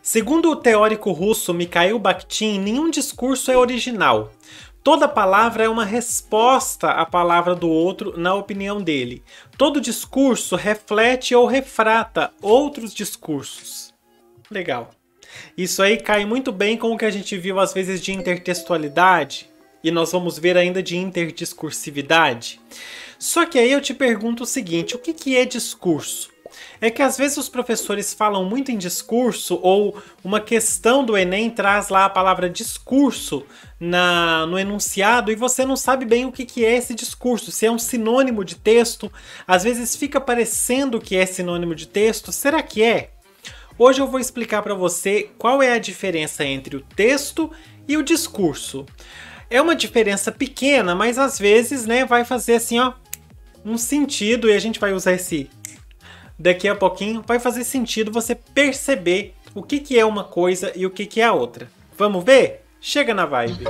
Segundo o teórico russo Mikhail Bakhtin, nenhum discurso é original. Toda palavra é uma resposta à palavra do outro, na opinião dele. Todo discurso reflete ou refrata outros discursos. Legal. Isso aí cai muito bem com o que a gente viu às vezes de intertextualidade, e nós vamos ver ainda de interdiscursividade. Só que aí eu te pergunto o seguinte, o que é discurso? É que às vezes os professores falam muito em discurso, ou uma questão do Enem traz lá a palavra discurso no enunciado e você não sabe bem o que é esse discurso, se é um sinônimo de texto, às vezes fica parecendo que é sinônimo de texto, será que é? Hoje eu vou explicar para você qual é a diferença entre o texto e o discurso. É uma diferença pequena, mas às vezes, né, vai fazer assim, ó, um sentido, e a gente vai usar esse daqui a pouquinho, vai fazer sentido você perceber o que é uma coisa e o que é a outra. Vamos ver? Chega na vibe!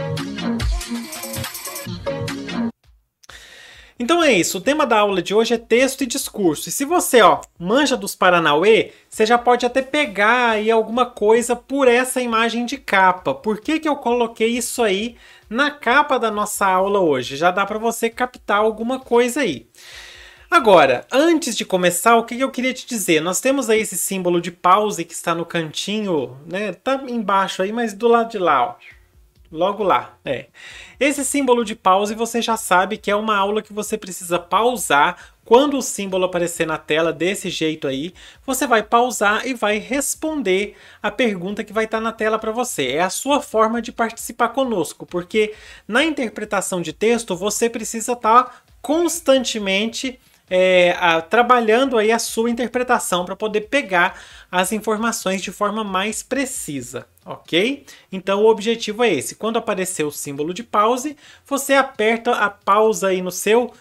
Então é isso, o tema da aula de hoje é texto e discurso. E se você, manja dos Paranauê, você já pode até pegar aí alguma coisa por essa imagem de capa. Por que eu coloquei isso aí na capa da nossa aula hoje? Já dá para você captar alguma coisa aí. Agora, antes de começar, o que eu queria te dizer? Nós temos aí esse símbolo de pause que está no cantinho, né? Tá embaixo aí, mas do lado de lá, ó. Logo lá, Esse símbolo de pause você já sabe que é uma aula que você precisa pausar. Quando o símbolo aparecer na tela desse jeito aí, você vai pausar e vai responder a pergunta que vai estar na tela para você. É a sua forma de participar conosco, porque na interpretação de texto você precisa estar constantemente trabalhando aí a sua interpretação para poder pegar as informações de forma mais precisa, ok? Então o objetivo é esse. Quando aparecer o símbolo de pause, você aperta a pausa aí no seu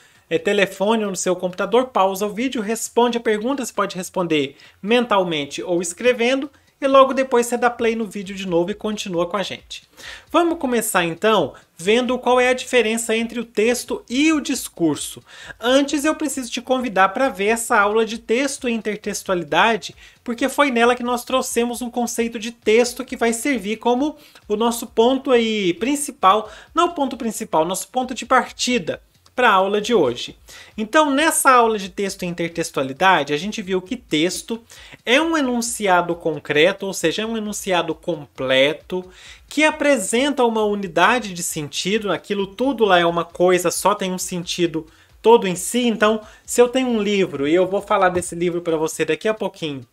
telefone ou no seu computador, pausa o vídeo, responde a pergunta, você pode responder mentalmente ou escrevendo, e logo depois você dá play no vídeo de novo e continua com a gente. Vamos começar então vendo qual é a diferença entre o texto e o discurso. Antes eu preciso te convidar para ver essa aula de texto e intertextualidade, porque foi nela que nós trouxemos um conceito de texto que vai servir como o nosso ponto aí principal, não o ponto principal, nosso ponto de partida para a aula de hoje. Então, nessa aula de texto e intertextualidade, a gente viu que texto é um enunciado concreto, ou seja, é um enunciado completo, que apresenta uma unidade de sentido, aquilo tudo lá é uma coisa, só tem um sentido todo em si. Então, se eu tenho um livro, e eu vou falar desse livro para você daqui a pouquinho,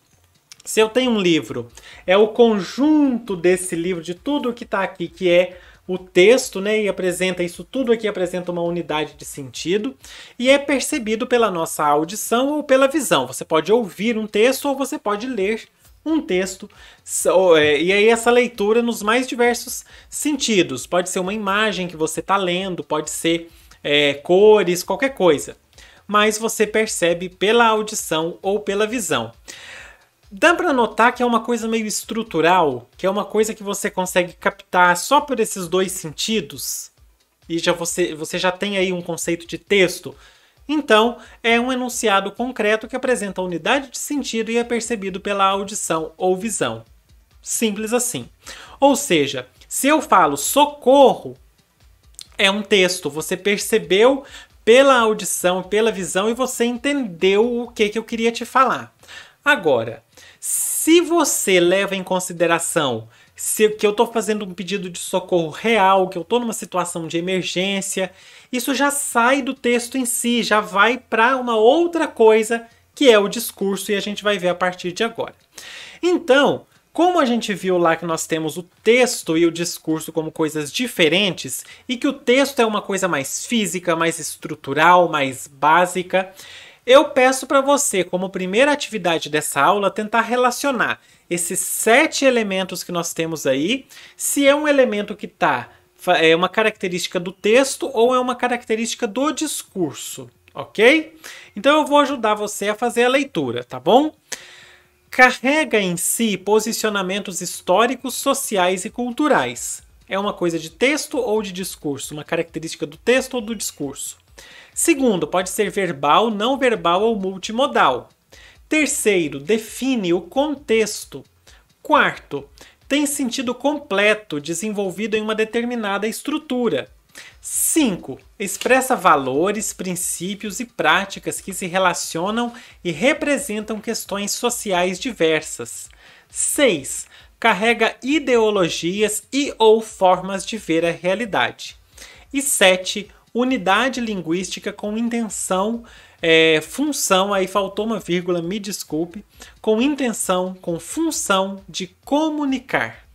se eu tenho um livro, é o conjunto desse livro, de tudo que está aqui, que é o texto, né, e apresenta isso tudo aqui, apresenta uma unidade de sentido e é percebido pela nossa audição ou pela visão. Você pode ouvir um texto ou você pode ler um texto, e aí essa leitura nos mais diversos sentidos. Pode ser uma imagem que você está lendo, pode ser cores, qualquer coisa, mas você percebe pela audição ou pela visão. Dá para notar que é uma coisa meio estrutural, que é uma coisa que você consegue captar só por esses dois sentidos, e você já tem aí um conceito de texto. Então, é um enunciado concreto que apresenta a unidade de sentido e é percebido pela audição ou visão. Simples assim. Ou seja, se eu falo socorro, é um texto, você percebeu pela audição, pela visão e você entendeu o que eu queria te falar. Agora, se você leva em consideração que eu estou fazendo um pedido de socorro real, que eu estou numa situação de emergência, isso já sai do texto em si, já vai para uma outra coisa que é o discurso e a gente vai ver a partir de agora. Então, como a gente viu lá que nós temos o texto e o discurso como coisas diferentes e que o texto é uma coisa mais física, mais estrutural, mais básica, eu peço para você, como primeira atividade dessa aula, tentar relacionar esses 7 elementos que nós temos aí, se é um elemento que é uma característica do texto ou é uma característica do discurso, ok? Então eu vou ajudar você a fazer a leitura, tá bom? Carrega em si posicionamentos históricos, sociais e culturais. É uma coisa de texto ou de discurso? Uma característica do texto ou do discurso? Segundo, pode ser verbal, não verbal ou multimodal. Terceiro, define o contexto. Quarto, tem sentido completo desenvolvido em uma determinada estrutura. 5. Expressa valores, princípios e práticas que se relacionam e representam questões sociais diversas. 6. Carrega ideologias e ou formas de ver a realidade. E 7. Unidade linguística com intenção, função, aí faltou uma vírgula, me desculpe, com intenção, com função de comunicar.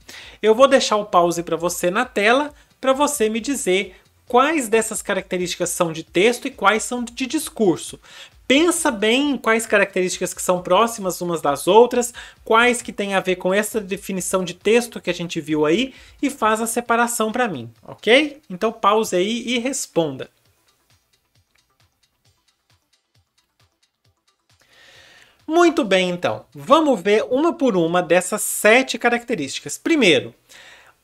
Eu vou deixar o pause para você na tela, para você me dizer quais dessas características são de texto e quais são de discurso. Pensa bem em quais características que são próximas umas das outras, quais que têm a ver com essa definição de texto que a gente viu aí e faz a separação para mim, ok? Então pause aí e responda. Muito bem, então. Vamos ver uma por uma dessas 7 características. Primeiro,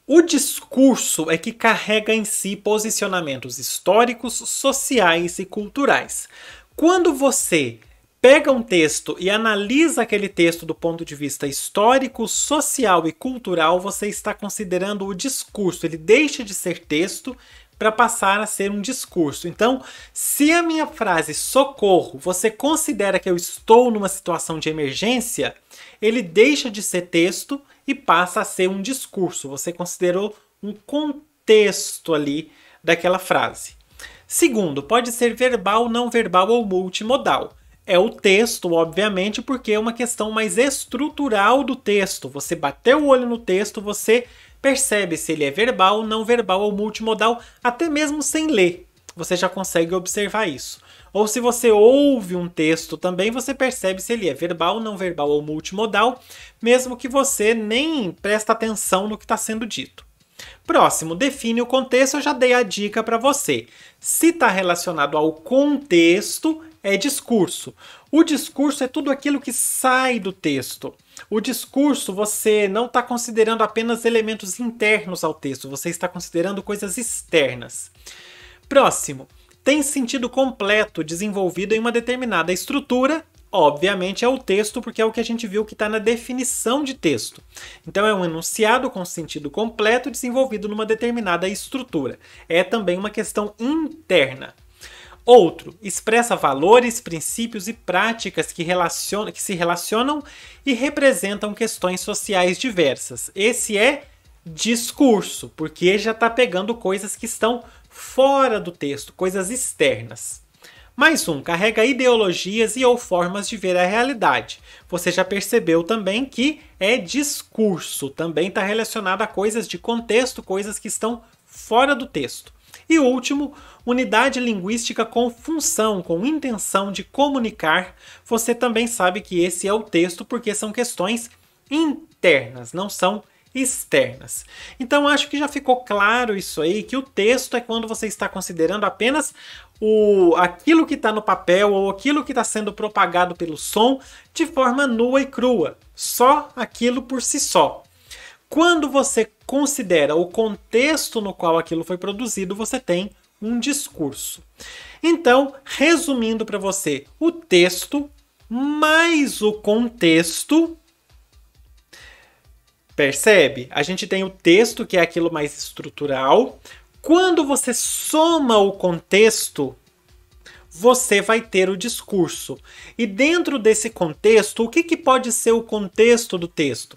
o discurso é que carrega em si posicionamentos históricos, sociais e culturais. Quando você pega um texto e analisa aquele texto do ponto de vista histórico, social e cultural, você está considerando o discurso. Ele deixa de ser texto para passar a ser um discurso. Então, se a minha frase socorro, você considera que eu estou numa situação de emergência, ele deixa de ser texto e passa a ser um discurso. Você considerou um contexto ali daquela frase. Segundo, pode ser verbal, não verbal ou multimodal. É o texto, obviamente, porque é uma questão mais estrutural do texto. Você bateu o olho no texto, você percebe se ele é verbal, não verbal ou multimodal, até mesmo sem ler. Você já consegue observar isso. Ou se você ouve um texto também, você percebe se ele é verbal, não verbal ou multimodal, mesmo que você nem presta atenção no que está sendo dito. Próximo, define o contexto, eu já dei a dica para você. Se está relacionado ao contexto, é discurso. O discurso é tudo aquilo que sai do texto. O discurso, você não está considerando apenas elementos internos ao texto, você está considerando coisas externas. Próximo, tem sentido completo desenvolvido em uma determinada estrutura. Obviamente é o texto, porque é o que a gente viu que está na definição de texto. Então é um enunciado com sentido completo desenvolvido numa determinada estrutura. É também uma questão interna. Outro, expressa valores, princípios e práticas que se relacionam e representam questões sociais diversas. Esse é discurso, porque já está pegando coisas que estão fora do texto, coisas externas. Mais um, carrega ideologias e ou formas de ver a realidade. Você já percebeu também que é discurso, também está relacionado a coisas de contexto, coisas que estão fora do texto. E último, unidade linguística com função, com intenção de comunicar. Você também sabe que esse é o texto porque são questões internas, não são externas. Então acho que já ficou claro isso aí, que o texto é quando você está considerando apenas aquilo que está no papel ou aquilo que está sendo propagado pelo som de forma nua e crua. Só aquilo por si só. Quando você considera o contexto no qual aquilo foi produzido, você tem um discurso. Então, resumindo para você, o texto mais o contexto. Percebe? A gente tem o texto, que é aquilo mais estrutural. Quando você soma o contexto, você vai ter o discurso. E dentro desse contexto, o que pode ser o contexto do texto?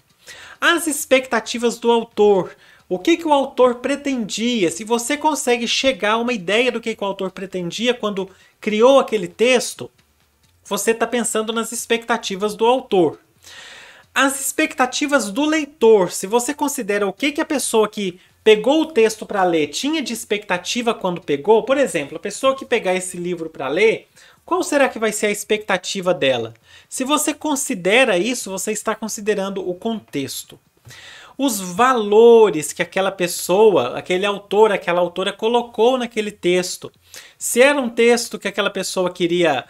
As expectativas do autor. O que o autor pretendia? Se você consegue chegar a uma ideia do que o autor pretendia quando criou aquele texto, você está pensando nas expectativas do autor. As expectativas do leitor. Se você considera o que a pessoa que pegou o texto para ler tinha de expectativa quando pegou, por exemplo, a pessoa que pegar esse livro para ler, qual será que vai ser a expectativa dela? Se você considera isso, você está considerando o contexto. Os valores que aquela pessoa, aquele autor, aquela autora colocou naquele texto. Se era um texto que aquela pessoa queria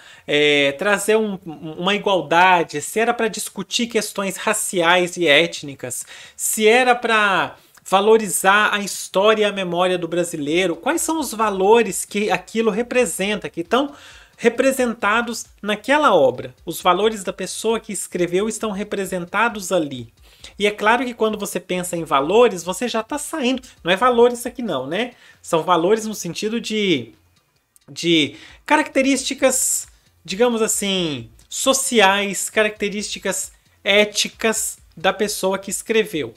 trazer uma igualdade, se era para discutir questões raciais e étnicas, se era para valorizar a história e a memória do brasileiro, quais são os valores que aquilo representa, que estão representados naquela obra. Os valores da pessoa que escreveu estão representados ali. E é claro que quando você pensa em valores, você já está saindo. Não é valores aqui não, né? São valores no sentido de características, digamos assim, sociais, características éticas da pessoa que escreveu.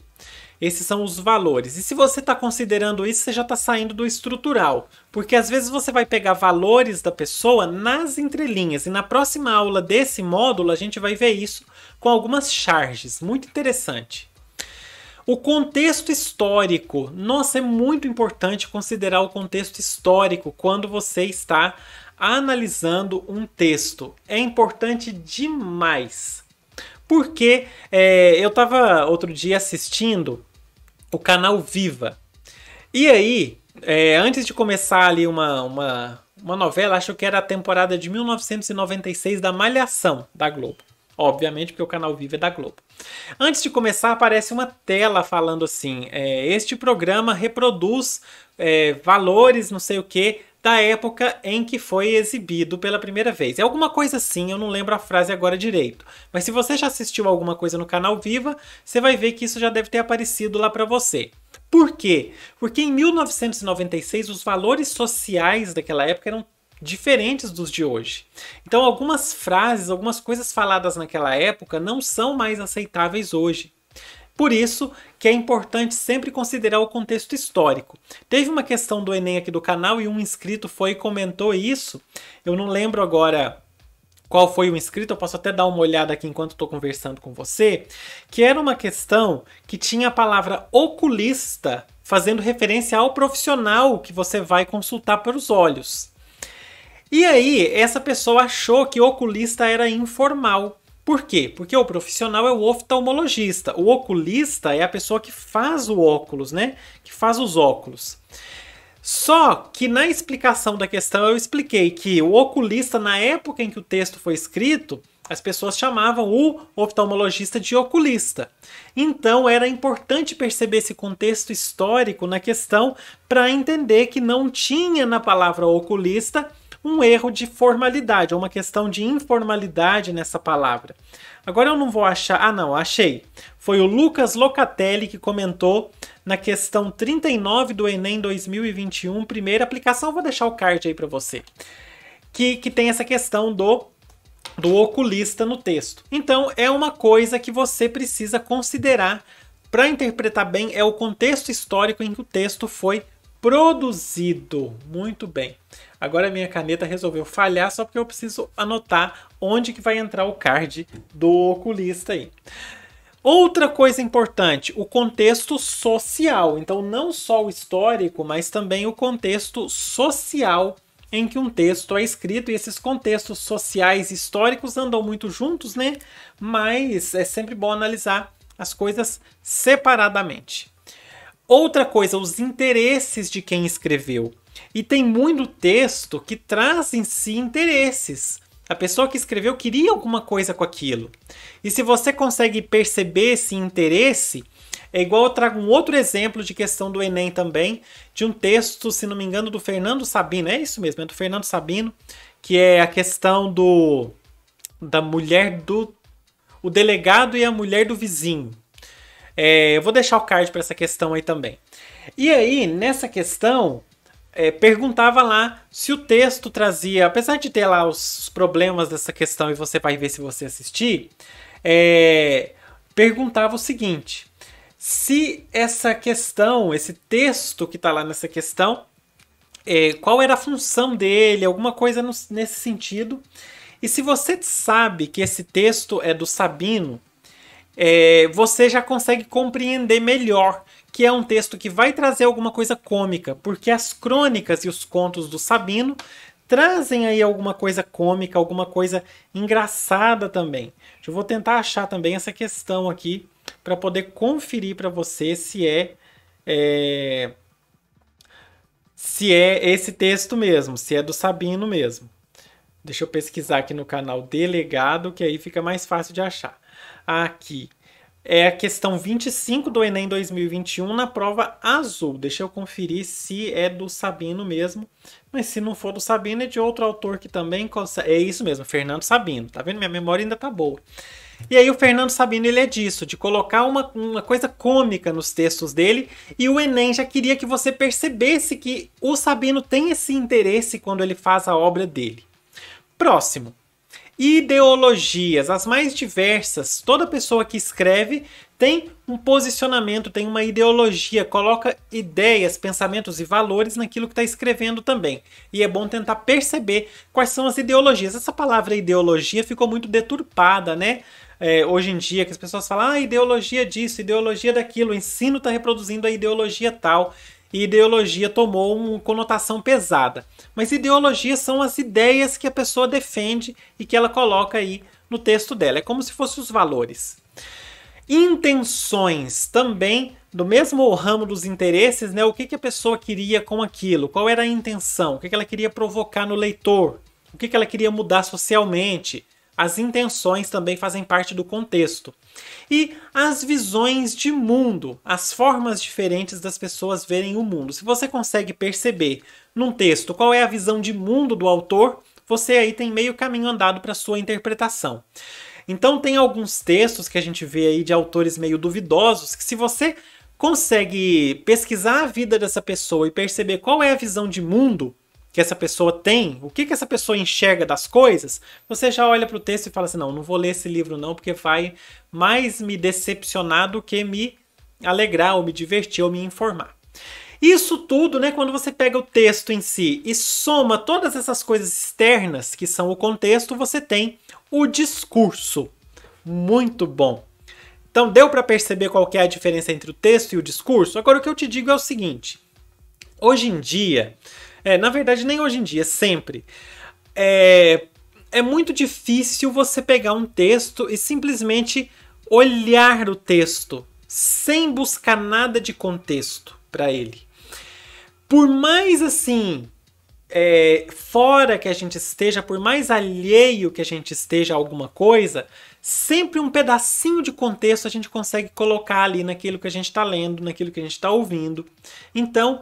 Esses são os valores. E se você está considerando isso, você já está saindo do estrutural. Porque às vezes você vai pegar valores da pessoa nas entrelinhas. E na próxima aula desse módulo, a gente vai ver isso com algumas charges. Muito interessante. O contexto histórico. Nossa, é muito importante considerar o contexto histórico quando você está analisando um texto. É importante demais. Porque eu estava outro dia assistindo o canal Viva. E aí, antes de começar ali uma novela, acho que era a temporada de 1996 da Malhação da Globo. Obviamente, porque o canal Viva é da Globo. Antes de começar, aparece uma tela falando assim: este programa reproduz valores, não sei o que, da época em que foi exibido pela primeira vez. É alguma coisa assim, eu não lembro a frase agora direito. Mas se você já assistiu alguma coisa no canal Viva, você vai ver que isso já deve ter aparecido lá para você. Por quê? Porque em 1996 os valores sociais daquela época eram diferentes dos de hoje. Então algumas frases, algumas coisas faladas naquela época não são mais aceitáveis hoje. Por isso que é importante sempre considerar o contexto histórico. Teve uma questão do Enem aqui do canal e um inscrito foi e comentou isso. Eu não lembro agora qual foi o inscrito, eu posso até dar uma olhada aqui enquanto estou conversando com você, que era uma questão que tinha a palavra oculista fazendo referência ao profissional que você vai consultar pelos olhos. E aí, essa pessoa achou que oculista era informal. Por quê? Porque o profissional é o oftalmologista. O oculista é a pessoa que faz o óculos, né? Que faz os óculos. Só que na explicação da questão eu expliquei que o oculista, na época em que o texto foi escrito, as pessoas chamavam o oftalmologista de oculista. Então era importante perceber esse contexto histórico na questão para entender que não tinha na palavra oculista um erro de formalidade, ou uma questão de informalidade nessa palavra. Agora eu não vou achar... Ah, não, achei. Foi o Lucas Locatelli que comentou na questão 39 do Enem 2021, primeira aplicação. Vou deixar o card aí para você. Que tem essa questão do oculista no texto. Então, é uma coisa que você precisa considerar para interpretar bem, é o contexto histórico em que o texto foi produzido. Muito bem. Agora a minha caneta resolveu falhar só porque eu preciso anotar onde que vai entrar o card do oculista aí. Outra coisa importante, o contexto social. Então não só o histórico, mas também o contexto social em que um texto é escrito. E esses contextos sociais e históricos andam muito juntos, né? Mas é sempre bom analisar as coisas separadamente. Outra coisa, os interesses de quem escreveu. E tem muito texto que traz em si interesses. A pessoa que escreveu queria alguma coisa com aquilo. E se você consegue perceber esse interesse, é igual eu trago um outro exemplo de questão do Enem também, de um texto, se não me engano, do Fernando Sabino. É isso mesmo, é do Fernando Sabino, que é a questão da mulher o delegado e a mulher do vizinho. Eu vou deixar o card para essa questão aí também. E aí, nessa questão, perguntava lá se o texto trazia, apesar de ter lá os problemas dessa questão, e você vai ver se você assistir, perguntava o seguinte: se essa questão, esse texto que está lá nessa questão, qual era a função dele, alguma coisa nesse sentido. E se você sabe que esse texto é do Sabino, você já consegue compreender melhor que é um texto que vai trazer alguma coisa cômica, porque as crônicas e os contos do Sabino trazem aí alguma coisa cômica, alguma coisa engraçada também. Eu vou tentar achar também essa questão aqui para poder conferir para você se é esse texto mesmo, se é do Sabino mesmo. Deixa eu pesquisar aqui no canal Delegado, que aí fica mais fácil de achar. Aqui é a questão 25 do Enem 2021 na prova azul. Deixa eu conferir se é do Sabino mesmo. Mas se não for do Sabino, é de outro autor que também consegue. É isso mesmo, Fernando Sabino. Tá vendo? Minha memória ainda tá boa. E aí o Fernando Sabino ele é disso, de colocar uma coisa cômica nos textos dele, e o Enem já queria que você percebesse que o Sabino tem esse interesse quando ele faz a obra dele. Próximo. Ideologias, as mais diversas. Toda pessoa que escreve tem um posicionamento, tem uma ideologia, coloca ideias, pensamentos e valores naquilo que está escrevendo também. E é bom tentar perceber quais são as ideologias. Essa palavra ideologia ficou muito deturpada, né? Hoje em dia, que as pessoas falam, ideologia disso, ideologia daquilo, o ensino está reproduzindo a ideologia tal, e ideologia tomou uma conotação pesada. Mas ideologias são as ideias que a pessoa defende e que ela coloca aí no texto dela. É como se fossem os valores. Intenções também, do mesmo ramo dos interesses, né? O que a pessoa queria com aquilo, qual era a intenção, o que ela queria provocar no leitor, o que ela queria mudar socialmente. As intenções também fazem parte do contexto. E as visões de mundo, as formas diferentes das pessoas verem o mundo. Se você consegue perceber num texto qual é a visão de mundo do autor, você aí tem meio caminho andado para a sua interpretação. Então tem alguns textos que a gente vê aí de autores meio duvidosos, que se você consegue pesquisar a vida dessa pessoa e perceber qual é a visão de mundo que essa pessoa tem, o que essa pessoa enxerga das coisas, você já olha para o texto e fala assim, não vou ler esse livro não, porque vai mais me decepcionar do que me alegrar, ou me divertir, ou me informar. Isso tudo, né, quando você pega o texto em si e soma todas essas coisas externas, que são o contexto, você tem o discurso. Muito bom. Então, deu para perceber qual que é a diferença entre o texto e o discurso? Agora, o que eu te digo é o seguinte. Hoje em dia, na verdade, nem hoje em dia, sempre, é muito difícil você pegar um texto e simplesmente olhar o texto sem buscar nada de contexto para ele. Por mais assim, fora que a gente esteja, por mais alheio que a gente esteja a alguma coisa, sempre um pedacinho de contexto a gente consegue colocar ali naquilo que a gente está lendo, naquilo que a gente está ouvindo. Então,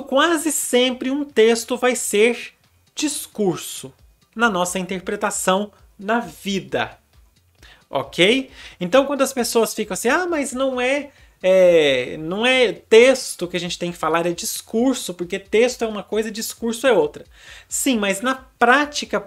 quase sempre um texto vai ser discurso na nossa interpretação na vida. Ok? Então, quando as pessoas ficam assim, mas não é texto que a gente tem que falar, é discurso, porque texto é uma coisa, discurso é outra. Sim, mas na prática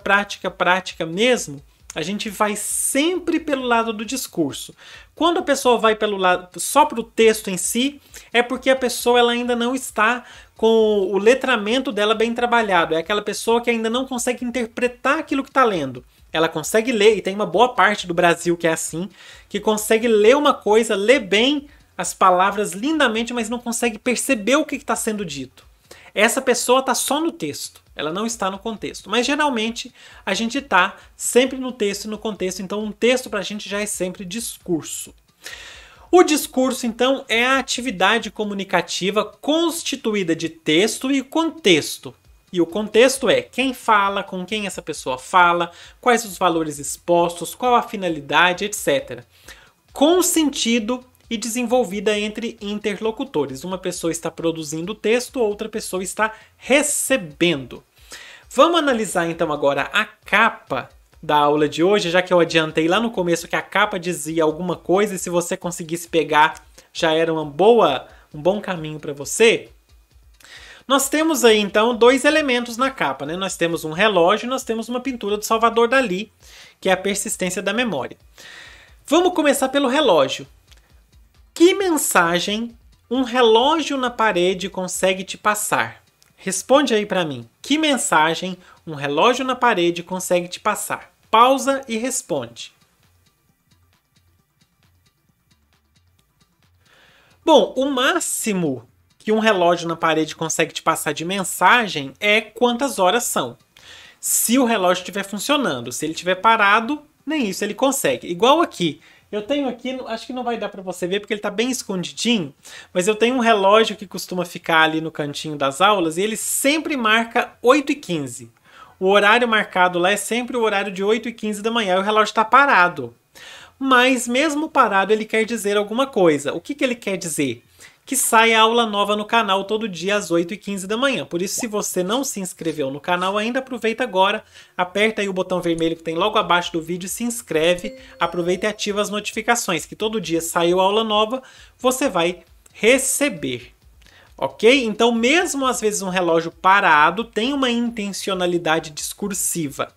mesmo, a gente vai sempre pelo lado do discurso. Quando a pessoa vai pelo lado só para o texto em si, é porque a pessoa ela ainda não está com o letramento dela bem trabalhado. É aquela pessoa que ainda não consegue interpretar aquilo que está lendo. Ela consegue ler, e tem uma boa parte do Brasil que é assim, que consegue ler uma coisa, ler bem as palavras lindamente, mas não consegue perceber o que está sendo dito. Essa pessoa está só no texto, ela não está no contexto. Mas geralmente a gente está sempre no texto e no contexto, então um texto para a gente já é sempre discurso. O discurso, então, é a atividade comunicativa constituída de texto e contexto. E o contexto é quem fala, com quem essa pessoa fala, quais os valores expostos, qual a finalidade, etc. Com sentido e desenvolvida entre interlocutores. Uma pessoa está produzindo o texto, outra pessoa está recebendo. Vamos analisar então agora a capa da aula de hoje, já que eu adiantei lá no começo que a capa dizia alguma coisa e se você conseguisse pegar já era um bom caminho para você. Nós temos aí então dois elementos na capa, né? Nós temos um relógio e nós temos uma pintura do Salvador Dalí, que é a persistência da memória. Vamos começar pelo relógio. Que mensagem um relógio na parede consegue te passar? Responde aí para mim. Que mensagem um relógio na parede consegue te passar? Pausa e responde. Bom, o máximo que um relógio na parede consegue te passar de mensagem é quantas horas são. Se o relógio estiver funcionando, se ele estiver parado, nem isso ele consegue. Igual aqui. Eu tenho aqui, acho que não vai dar para você ver porque ele está bem escondidinho, mas eu tenho um relógio que costuma ficar ali no cantinho das aulas e ele sempre marca 8h15. O horário marcado lá é sempre o horário de 8h15 da manhã e o relógio está parado. Mas mesmo parado ele quer dizer alguma coisa. O que ele quer dizer? que sai aula nova no canal todo dia às 8h15 da manhã. Por isso, se você não se inscreveu no canal ainda, aproveita agora, aperta aí o botão vermelho que tem logo abaixo do vídeo, se inscreve, aproveita e ativa as notificações, que todo dia saiu aula nova, você vai receber. Ok? Então, mesmo às vezes um relógio parado tem uma intencionalidade discursiva.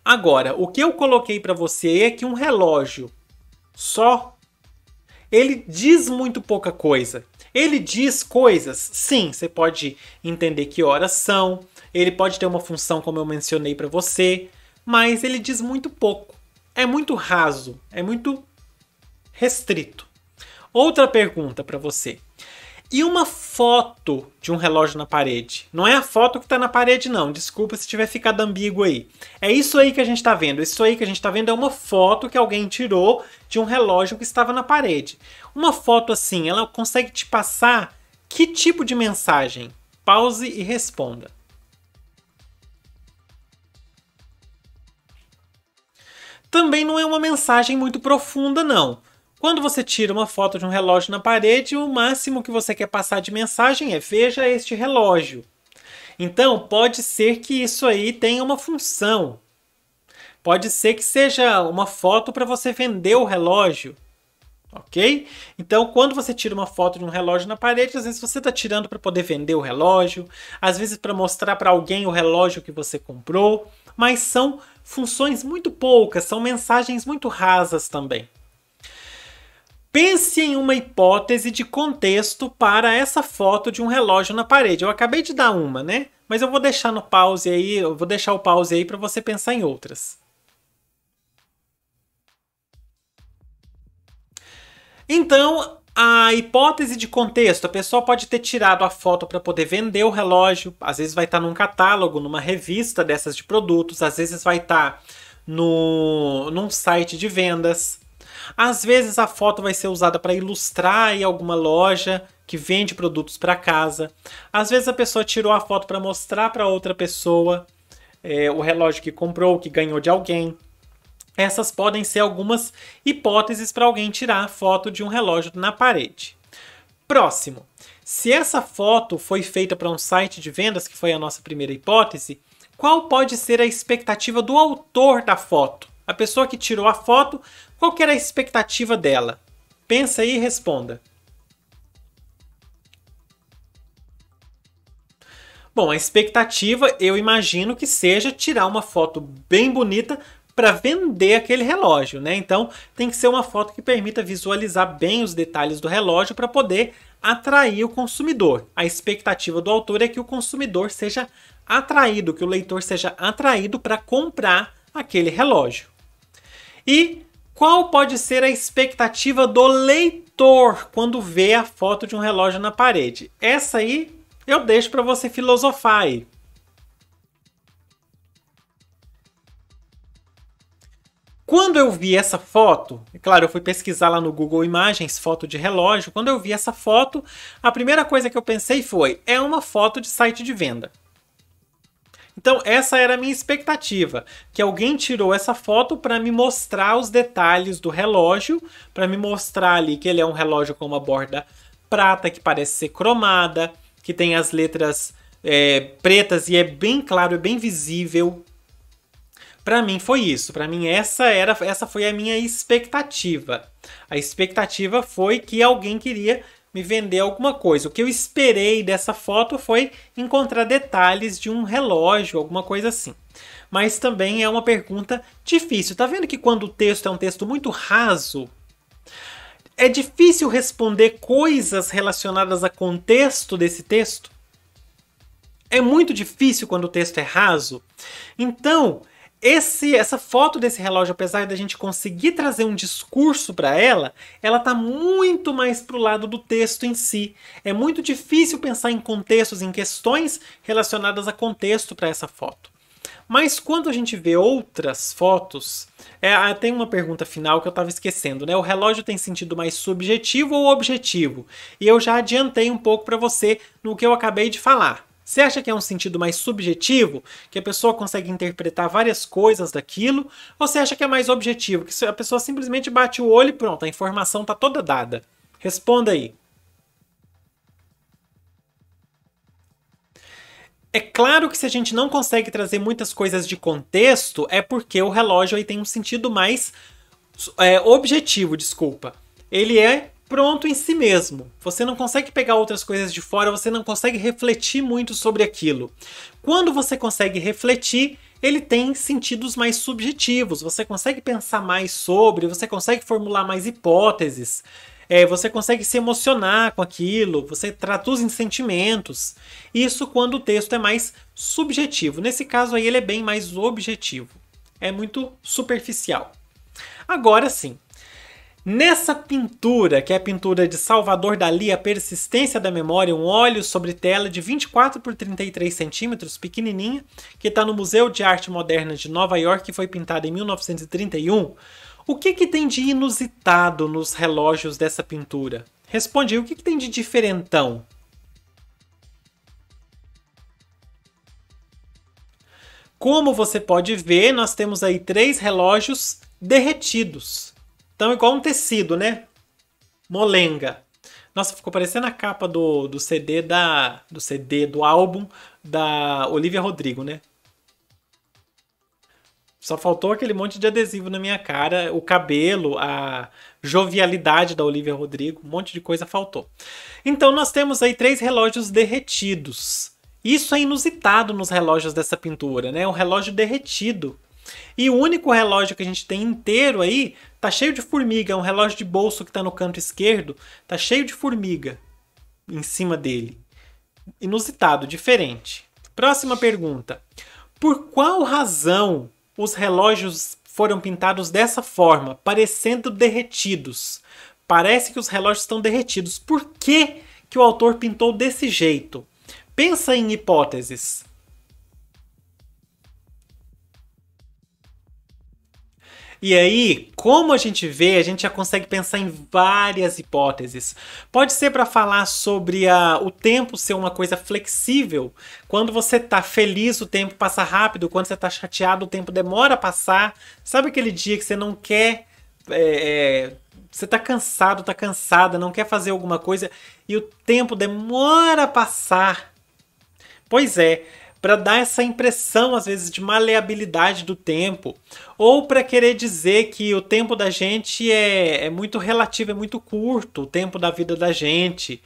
Agora, o que eu coloquei para você é que um relógio só, ele diz muito pouca coisa. Ele diz coisas, sim, você pode entender que horas são, ele pode ter uma função como eu mencionei para você, mas ele diz muito pouco. É muito raso, é muito restrito. Outra pergunta para você. E uma foto de um relógio na parede? Não é a foto que está na parede, não. Desculpa se tiver ficado ambíguo aí. É isso aí que a gente está vendo. Isso aí que a gente está vendo é uma foto que alguém tirou de um relógio que estava na parede. Uma foto assim, ela consegue te passar que tipo de mensagem? Pause e responda. Também não é uma mensagem muito profunda, não. Quando você tira uma foto de um relógio na parede, o máximo que você quer passar de mensagem é: veja este relógio. Então, pode ser que isso aí tenha uma função. Pode ser que seja uma foto para você vender o relógio. Ok? Então, quando você tira uma foto de um relógio na parede, às vezes você está tirando para poder vender o relógio, às vezes para mostrar para alguém o relógio que você comprou, mas são funções muito poucas, são mensagens muito rasas também. Pense em uma hipótese de contexto para essa foto de um relógio na parede. Eu acabei de dar uma, né? Mas eu vou deixar no pause aí, eu vou deixar o pause aí para você pensar em outras. Então, a hipótese de contexto, a pessoa pode ter tirado a foto para poder vender o relógio, às vezes vai estar num catálogo, numa revista dessas de produtos, às vezes vai estar num site de vendas. Às vezes a foto vai ser usada para ilustrar em alguma loja que vende produtos para casa. Às vezes a pessoa tirou a foto para mostrar para outra pessoa o relógio que comprou, que ganhou de alguém. Essas podem ser algumas hipóteses para alguém tirar a foto de um relógio na parede. Próximo. Se essa foto foi feita para um site de vendas, que foi a nossa primeira hipótese, qual pode ser a expectativa do autor da foto? A pessoa que tirou a foto, qual que era a expectativa dela? Pensa aí e responda. Bom, a expectativa eu imagino que seja tirar uma foto bem bonita para vender aquele relógio, né? Então tem que ser uma foto que permita visualizar bem os detalhes do relógio para poder atrair o consumidor. A expectativa do autor é que o consumidor seja atraído, que o leitor seja atraído para comprar aquele relógio. E qual pode ser a expectativa do leitor quando vê a foto de um relógio na parede? Essa aí eu deixo para você filosofar aí. Quando eu vi essa foto, é claro, eu fui pesquisar lá no Google Imagens, foto de relógio. Quando eu vi essa foto, a primeira coisa que eu pensei foi: é uma foto de site de venda. Então, essa era a minha expectativa, que alguém tirou essa foto para me mostrar os detalhes do relógio, para me mostrar ali que ele é um relógio com uma borda prata, que parece ser cromada, que tem as letras pretas e é bem claro, é bem visível. Para mim foi isso, para mim essa foi a minha expectativa. A expectativa foi que alguém queria me vender alguma coisa. O que eu esperei dessa foto foi encontrar detalhes de um relógio, alguma coisa assim. Mas também é uma pergunta difícil. Tá vendo que quando o texto é um texto muito raso, é difícil responder coisas relacionadas a contexto desse texto? É muito difícil quando o texto é raso. Então, essa foto desse relógio, apesar da gente conseguir trazer um discurso para ela tá muito mais pro lado do texto em si. É muito difícil pensar em contextos, em questões relacionadas a contexto para essa foto. Mas quando a gente vê outras fotos, tem uma pergunta final que eu estava esquecendo, né? O relógio tem sentido mais subjetivo ou objetivo? E eu já adiantei um pouco para você no que eu acabei de falar. Você acha que é um sentido mais subjetivo, que a pessoa consegue interpretar várias coisas daquilo? Ou você acha que é mais objetivo, que a pessoa simplesmente bate o olho e pronto, a informação está toda dada? Responda aí. É claro que se a gente não consegue trazer muitas coisas de contexto, é porque o relógio aí tem um sentido mais objetivo, desculpa. Ele é pronto em si mesmo. Você não consegue pegar outras coisas de fora, você não consegue refletir muito sobre aquilo. Quando você consegue refletir, ele tem sentidos mais subjetivos. Você consegue pensar mais sobre, você consegue formular mais hipóteses. Você consegue se emocionar com aquilo, você traduz em sentimentos. Isso quando o texto é mais subjetivo. Nesse caso aí ele é bem mais objetivo. É muito superficial. Agora sim, nessa pintura, que é a pintura de Salvador Dalí, A Persistência da Memória, um óleo sobre tela de 24 por 33 centímetros, pequenininha, que está no Museu de Arte Moderna de Nova York, que foi pintada em 1931, o que tem de inusitado nos relógios dessa pintura? Responde aí, o que tem de diferentão? Como você pode ver, nós temos aí 3 relógios derretidos. Então, igual um tecido, né? Molenga. Nossa, ficou parecendo a capa do CD do álbum da Olivia Rodrigo, né? Só faltou aquele monte de adesivo na minha cara, o cabelo, a jovialidade da Olivia Rodrigo, um monte de coisa faltou. Então nós temos aí 3 relógios derretidos. Isso é inusitado nos relógios dessa pintura, né? Um relógio derretido. E o único relógio que a gente tem inteiro aí tá cheio de formiga. É um relógio de bolso que tá no canto esquerdo, tá cheio de formiga em cima dele. Inusitado, diferente. Próxima pergunta. Por qual razão os relógios foram pintados dessa forma, parecendo derretidos? Parece que os relógios estão derretidos. Por que o autor pintou desse jeito? Pensa em hipóteses. E aí, como a gente vê, a gente já consegue pensar em várias hipóteses. Pode ser para falar sobre o tempo ser uma coisa flexível. Quando você tá feliz, o tempo passa rápido. Quando você tá chateado, o tempo demora a passar. Sabe aquele dia que você não quer... você tá cansado, tá cansada, não quer fazer alguma coisa e o tempo demora a passar. Pois é, para dar essa impressão, às vezes, de maleabilidade do tempo, ou para querer dizer que o tempo da gente é muito relativo, é muito curto, o tempo da vida da gente.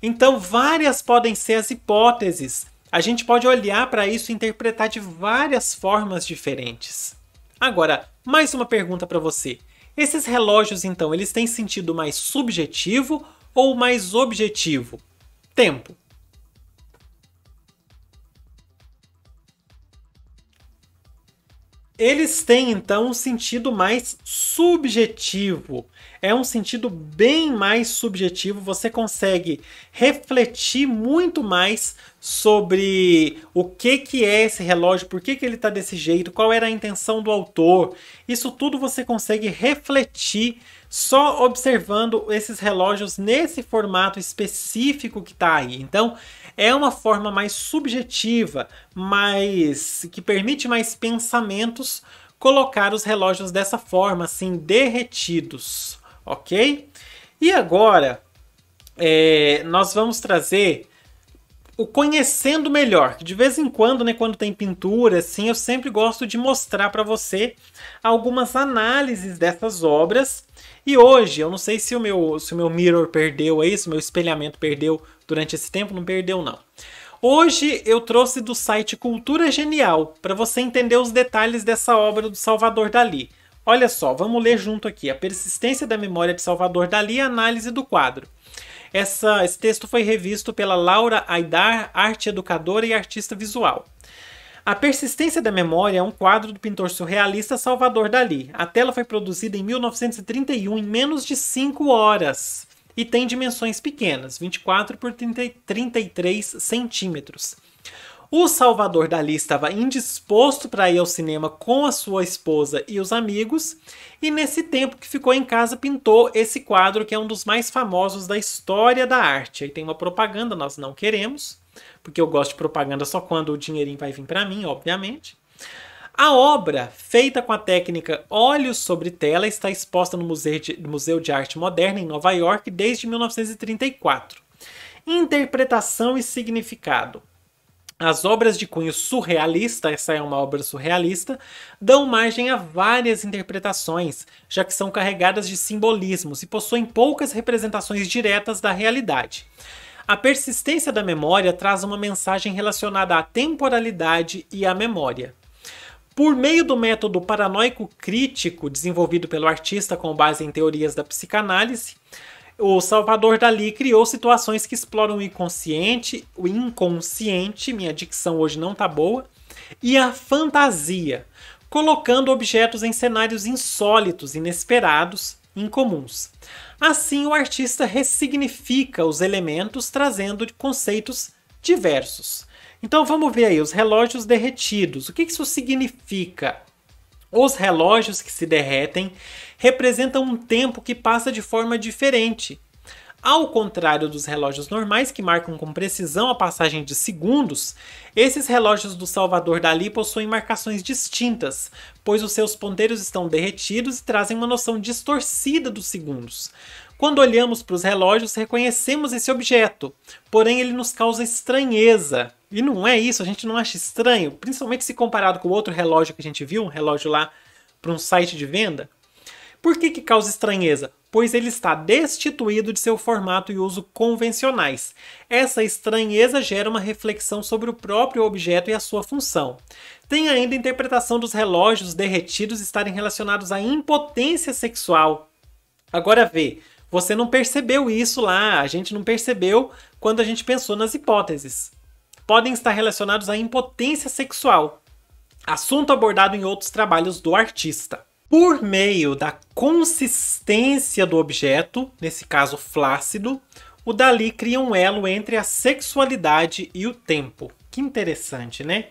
Então, várias podem ser as hipóteses. A gente pode olhar para isso e interpretar de várias formas diferentes. Agora, mais uma pergunta para você. Esses relógios, então, eles têm sentido mais subjetivo ou mais objetivo? Tempo. Eles têm então um sentido mais subjetivo. É um sentido bem mais subjetivo. Você consegue refletir muito mais sobre o que é esse relógio, por que ele está desse jeito, qual era a intenção do autor. Isso tudo você consegue refletir só observando esses relógios nesse formato específico que está aí. Então, é uma forma mais subjetiva, mais que permite mais pensamentos colocar os relógios dessa forma, assim, derretidos, ok? E agora, nós vamos trazer o conhecendo melhor. De vez em quando, né, quando tem pintura, assim, eu sempre gosto de mostrar para você algumas análises dessas obras. E hoje, eu não sei se o meu mirror perdeu aí, se o meu espelhamento perdeu durante esse tempo, não perdeu não. Hoje eu trouxe do site Cultura Genial, para você entender os detalhes dessa obra do Salvador Dalí. Olha só, vamos ler junto aqui. A Persistência da Memória de Salvador Dalí e a Análise do Quadro. Esse texto foi revisto pela Laura Aidar, arte educadora e artista visual. A Persistência da Memória é um quadro do pintor surrealista Salvador Dalí. A tela foi produzida em 1931 em menos de 5 horas e tem dimensões pequenas, 24 por 33 centímetros. O Salvador Dalí estava indisposto para ir ao cinema com a sua esposa e os amigos, e nesse tempo que ficou em casa pintou esse quadro que é um dos mais famosos da história da arte. Aí tem uma propaganda, nós não queremos, porque eu gosto de propaganda só quando o dinheirinho vai vir para mim, obviamente. A obra, feita com a técnica óleo sobre tela, está exposta no Museu de Arte Moderna em Nova York desde 1934. Interpretação e significado. As obras de cunho surrealista, essa é uma obra surrealista, dão margem a várias interpretações, já que são carregadas de simbolismos e possuem poucas representações diretas da realidade. A persistência da memória traz uma mensagem relacionada à temporalidade e à memória. Por meio do método paranoico crítico desenvolvido pelo artista com base em teorias da psicanálise, o Salvador Dalí criou situações que exploram o inconsciente, minha dicção hoje não tá boa, e a fantasia, colocando objetos em cenários insólitos, inesperados, incomuns. Assim, o artista ressignifica os elementos, trazendo conceitos diversos. Então vamos ver aí, os relógios derretidos. O que isso significa? Os relógios que se derretem representam um tempo que passa de forma diferente. Ao contrário dos relógios normais, que marcam com precisão a passagem de segundos, esses relógios do Salvador Dalí possuem marcações distintas, pois os seus ponteiros estão derretidos e trazem uma noção distorcida dos segundos. Quando olhamos para os relógios, reconhecemos esse objeto, porém ele nos causa estranheza. E não é isso, a gente não acha estranho, principalmente se comparado com o outro relógio que a gente viu, um relógio lá para um site de venda. Por que causa estranheza? Pois ele está destituído de seu formato e uso convencionais. Essa estranheza gera uma reflexão sobre o próprio objeto e a sua função. Tem ainda a interpretação dos relógios derretidos estarem relacionados à impotência sexual. Agora vê, você não percebeu isso lá, a gente não percebeu quando a gente pensou nas hipóteses. Podem estar relacionados à impotência sexual, assunto abordado em outros trabalhos do artista. Por meio da consistência do objeto, nesse caso flácido, o Dalí cria um elo entre a sexualidade e o tempo. Que interessante, né?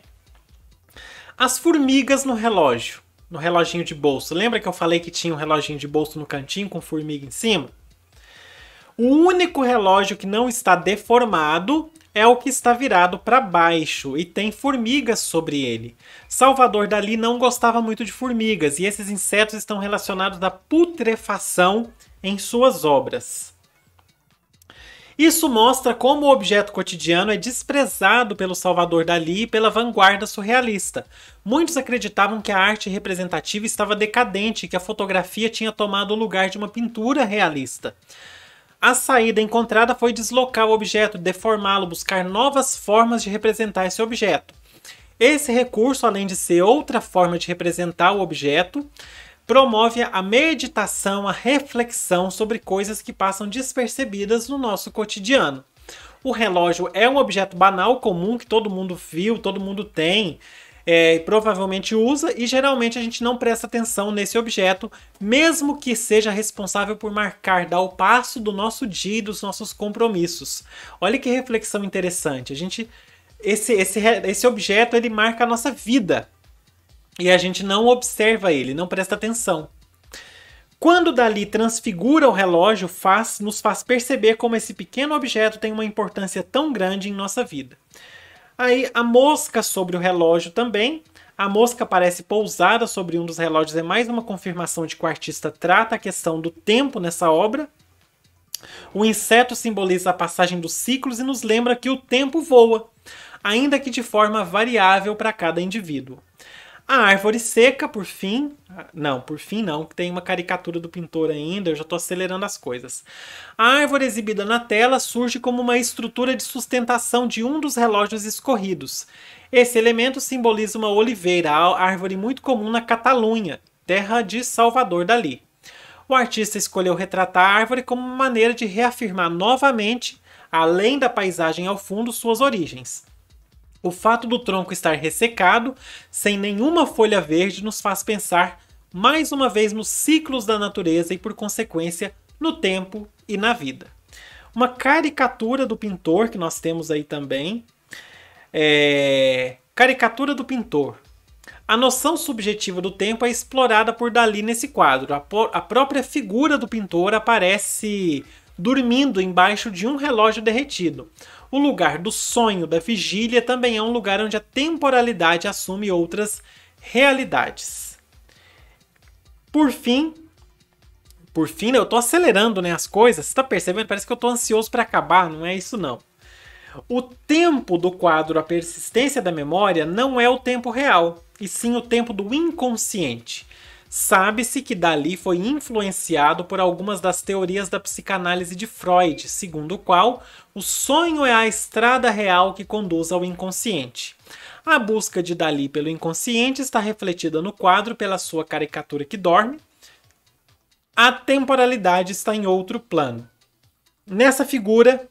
As formigas no relógio, no reloginho de bolso. Lembra que eu falei que tinha um reloginho de bolso no cantinho com formiga em cima? O único relógio que não está deformado é o que está virado para baixo e tem formigas sobre ele. Salvador Dalí não gostava muito de formigas e esses insetos estão relacionados à putrefação em suas obras. Isso mostra como o objeto cotidiano é desprezado pelo Salvador Dalí e pela vanguarda surrealista. Muitos acreditavam que a arte representativa estava decadente e que a fotografia tinha tomado o lugar de uma pintura realista. A saída encontrada foi deslocar o objeto, deformá-lo, buscar novas formas de representar esse objeto. Esse recurso, além de ser outra forma de representar o objeto, promove a meditação, a reflexão sobre coisas que passam despercebidas no nosso cotidiano. O relógio é um objeto banal, comum, que todo mundo viu, todo mundo tem, provavelmente usa, e geralmente a gente não presta atenção nesse objeto, mesmo que seja responsável por marcar, dar o passo do nosso dia e dos nossos compromissos. Olha que reflexão interessante. Esse objeto ele marca a nossa vida e a gente não observa ele, não presta atenção. Quando Dalí transfigura o relógio, nos faz perceber como esse pequeno objeto tem uma importância tão grande em nossa vida. Aí a mosca sobre o relógio também. A mosca parece pousada sobre um dos relógios. É mais uma confirmação de que o artista trata a questão do tempo nessa obra. O inseto simboliza a passagem dos ciclos e nos lembra que o tempo voa, ainda que de forma variável para cada indivíduo. A árvore seca, por fim não, que tem uma caricatura do pintor ainda, eu já estou acelerando as coisas. A árvore exibida na tela surge como uma estrutura de sustentação de um dos relógios escorridos. Esse elemento simboliza uma oliveira, árvore muito comum na Catalunha, terra de Salvador Dalí. O artista escolheu retratar a árvore como uma maneira de reafirmar novamente, além da paisagem ao fundo, suas origens. O fato do tronco estar ressecado, sem nenhuma folha verde, nos faz pensar mais uma vez nos ciclos da natureza e, por consequência, no tempo e na vida. Uma caricatura do pintor que nós temos aí também. Caricatura do pintor. A noção subjetiva do tempo é explorada por Dalí nesse quadro. A própria figura do pintor aparece dormindo embaixo de um relógio derretido. O lugar do sonho, da vigília, também é um lugar onde a temporalidade assume outras realidades. Por fim, eu estou acelerando, né, as coisas. Você está percebendo? Parece que eu estou ansioso para acabar, não é isso não. O tempo do quadro A Persistência da Memória não é o tempo real, e sim o tempo do inconsciente. Sabe-se que Dalí foi influenciado por algumas das teorias da psicanálise de Freud, segundo o qual o sonho é a estrada real que conduz ao inconsciente. A busca de Dalí pelo inconsciente está refletida no quadro pela sua caricatura que dorme. A temporalidade está em outro plano. Nessa figura,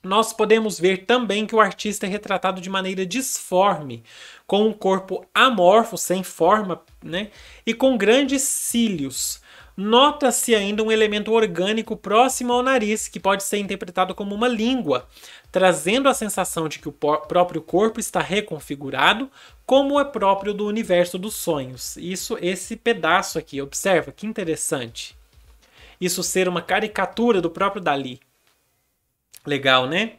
nós podemos ver também que o artista é retratado de maneira disforme, com um corpo amorfo, sem forma, né? E com grandes cílios. Nota-se ainda um elemento orgânico próximo ao nariz, que pode ser interpretado como uma língua, trazendo a sensação de que o próprio corpo está reconfigurado, como é próprio do universo dos sonhos. Esse pedaço aqui, observa, que interessante. Isso ser uma caricatura do próprio Dalí. Legal, né?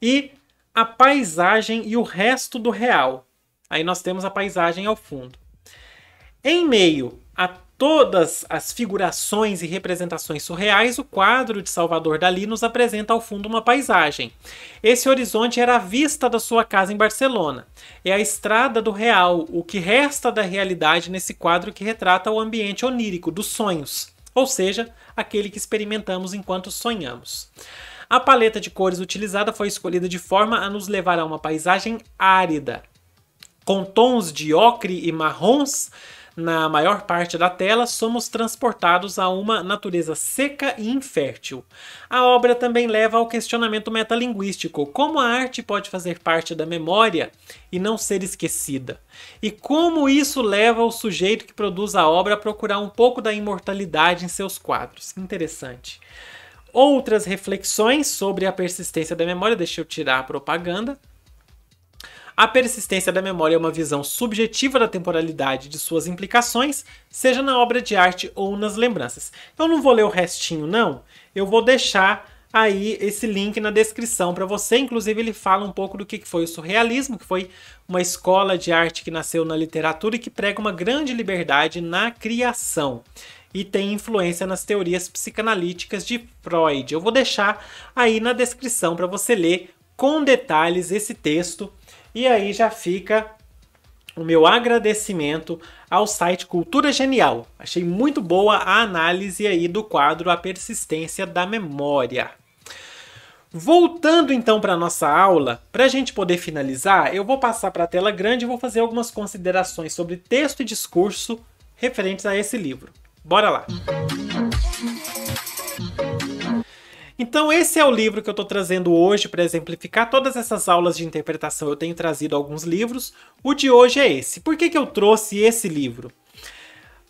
E a paisagem e o resto do real. Aí nós temos a paisagem ao fundo. Em meio a todas as figurações e representações surreais, o quadro de Salvador Dalí nos apresenta ao fundo uma paisagem. Esse horizonte era a vista da sua casa em Barcelona. É a estrada do real, o que resta da realidade nesse quadro que retrata o ambiente onírico dos sonhos, ou seja, aquele que experimentamos enquanto sonhamos. A paleta de cores utilizada foi escolhida de forma a nos levar a uma paisagem árida, com tons de ocre e marrons. Na maior parte da tela, somos transportados a uma natureza seca e infértil. A obra também leva ao questionamento metalinguístico: como a arte pode fazer parte da memória e não ser esquecida? E como isso leva o sujeito que produz a obra a procurar um pouco da imortalidade em seus quadros? Interessante. Outras reflexões sobre a persistência da memória, deixa eu tirar a propaganda. A persistência da memória é uma visão subjetiva da temporalidade e de suas implicações, seja na obra de arte ou nas lembranças. Eu não vou ler o restinho, não. Eu vou deixar aí esse link na descrição para você. Inclusive, ele fala um pouco do que foi o surrealismo, que foi uma escola de arte que nasceu na literatura e que prega uma grande liberdade na criação. E tem influência nas teorias psicanalíticas de Freud. Eu vou deixar aí na descrição para você ler com detalhes esse texto. E aí já fica o meu agradecimento ao site Cultura Genial. Achei muito boa a análise aí do quadro A Persistência da Memória. Voltando então para a nossa aula, para a gente poder finalizar, eu vou passar para a tela grande e vou fazer algumas considerações sobre texto e discurso referentes a esse livro. Bora lá! Então esse é o livro que eu estou trazendo hoje para exemplificar todas essas aulas de interpretação. Eu tenho trazido alguns livros, o de hoje é esse. Por que eu trouxe esse livro?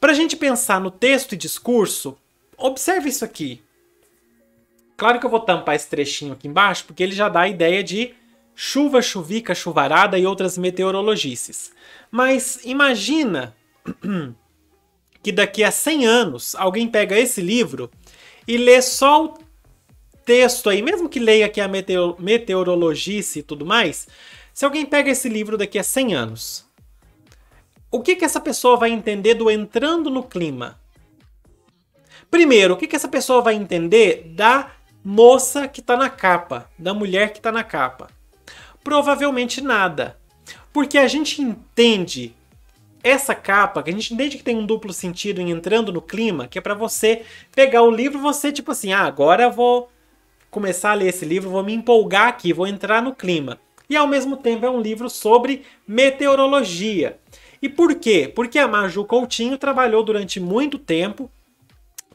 Para a gente pensar no texto e discurso, observe isso aqui. Claro que eu vou tampar esse trechinho aqui embaixo, porque ele já dá a ideia de chuva, chuvica, chuvarada e outras meteorologices. Mas imagina que daqui a 100 anos alguém pega esse livro e lê só o texto aí, mesmo que leia aqui a meteorologice e tudo mais, se alguém pega esse livro daqui a 100 anos, o que essa pessoa vai entender do entrando no clima? Primeiro, o que essa pessoa vai entender da moça que está na capa, da mulher que está na capa? Provavelmente nada, porque a gente entende essa capa, que a gente entende que tem um duplo sentido em entrando no clima, que é para você pegar o livro e você tipo assim, agora eu vou começar a ler esse livro, vou me empolgar aqui, vou entrar no clima. E ao mesmo tempo é um livro sobre meteorologia. E por quê? Porque a Maju Coutinho trabalhou durante muito tempo,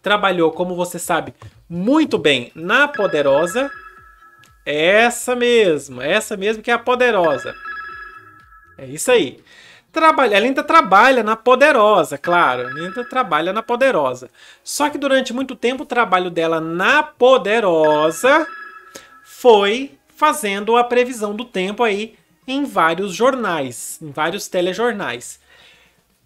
trabalhou, como você sabe, muito bem na Poderosa. Essa mesmo que é a Poderosa. É isso aí. Ela ainda trabalha na Poderosa, claro. Ela ainda trabalha na Poderosa. Só que durante muito tempo o trabalho dela na Poderosa foi fazendo a previsão do tempo aí em vários jornais, em vários telejornais.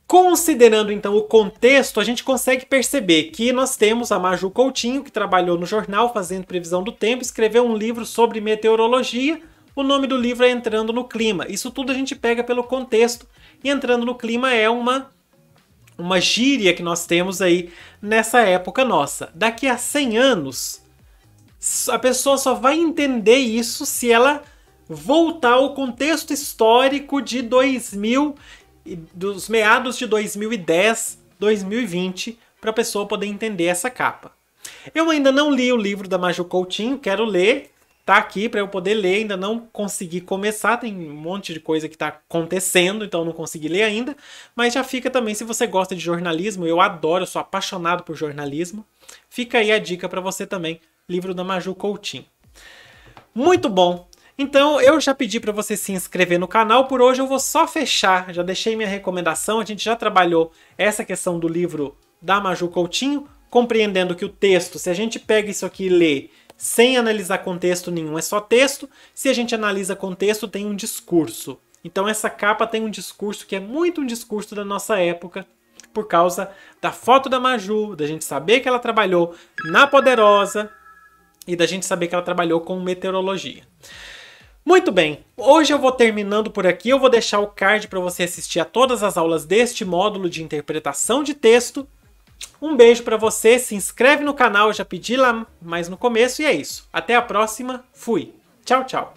Considerando então o contexto, a gente consegue perceber que nós temos a Maju Coutinho, que trabalhou no jornal fazendo previsão do tempo, escreveu um livro sobre meteorologia. O nome do livro é Entrando no Clima. Isso tudo a gente pega pelo contexto. E Entrando no Clima é uma gíria que nós temos aí nessa época nossa. Daqui a 100 anos, a pessoa só vai entender isso se ela voltar ao contexto histórico de 2000, dos meados de 2010, 2020, para a pessoa poder entender essa capa. Eu ainda não li o livro da Maju Coutinho, quero ler, tá aqui para eu poder ler, ainda não consegui começar, tem um monte de coisa que tá acontecendo, então não consegui ler ainda, mas já fica também, se você gosta de jornalismo, eu adoro, eu sou apaixonado por jornalismo, fica aí a dica para você também, livro da Maju Coutinho. Muito bom! Então eu já pedi para você se inscrever no canal, por hoje eu vou só fechar, já deixei minha recomendação, a gente já trabalhou essa questão do livro da Maju Coutinho, compreendendo que o texto, se a gente pega isso aqui e lê sem analisar contexto nenhum, é só texto, se a gente analisa contexto tem um discurso. Então essa capa tem um discurso que é muito um discurso da nossa época, por causa da foto da Maju, da gente saber que ela trabalhou na Poderosa e da gente saber que ela trabalhou com meteorologia. Muito bem, hoje eu vou terminando por aqui, eu vou deixar o card para você assistir a todas as aulas deste módulo de interpretação de texto. Um beijo para você, se inscreve no canal, eu já pedi lá mais no começo e é isso. Até a próxima, fui. Tchau, tchau.